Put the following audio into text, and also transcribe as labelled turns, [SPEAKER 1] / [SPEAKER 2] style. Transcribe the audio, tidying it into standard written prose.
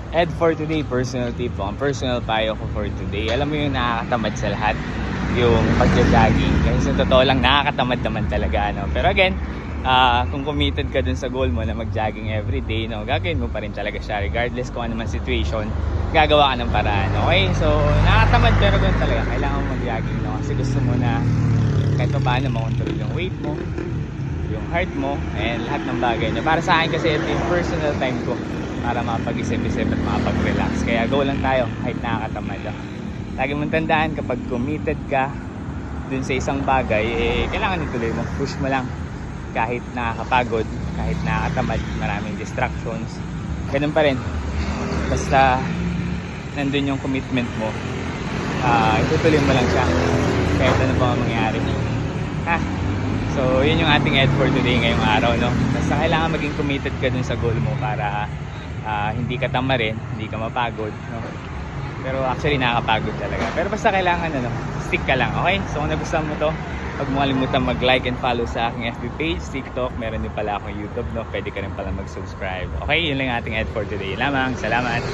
[SPEAKER 1] And for today, personal tip po. Ang personal payo ko for today, alam mo yung nakakatamad sa lahat, yung pagja-jogging. Kasi sa totoo lang, nakakatamad naman talaga. No? Pero again, kung committed ka dun sa goal mo na mag-jogging everyday, no, gagawin mo pa rin talaga siya. Regardless kung ano man situation, gagawa ka ng paraan. Okay? So, nakakatamad pero ganun talaga. Kailangan mo mag-jogging. No? Kasi gusto mo na kahit pa paano makontrol yung weight mo, yung heart mo, and lahat ng bagay niya. Para sa akin kasi ito yung personal time ko para makapag-isip-isip at makapag-relax. Kaya go lang tayo kahit nakakatamad. Lagi mong tandaan kapag committed ka dun sa isang bagay, kailangan ituloy mo. Push mo lang kahit nakakapagod, kahit nakakatamad, maraming distractions. Ganun pa rin. Basta nandun yung commitment mo, itutuloy mo lang siya kahit ano pa ang mangyari. So, yun yung ating ed for today ngayong araw, no? Basta kailangan maging committed ka dun sa goal mo para hindi ka tamarin, hindi ka mapagod, no? Pero actually nakakapagod talaga. Pero basta kailangan stick ka lang, okay? So kung nagustuhan mo to, huwag mo kalimutan mag-like and follow sa aking FB page, TikTok, meron din pala akong YouTube, no? Pwede ka rin pala mag-subscribe. Okay, yun lang yung ating ed for today. Lamang, salamat!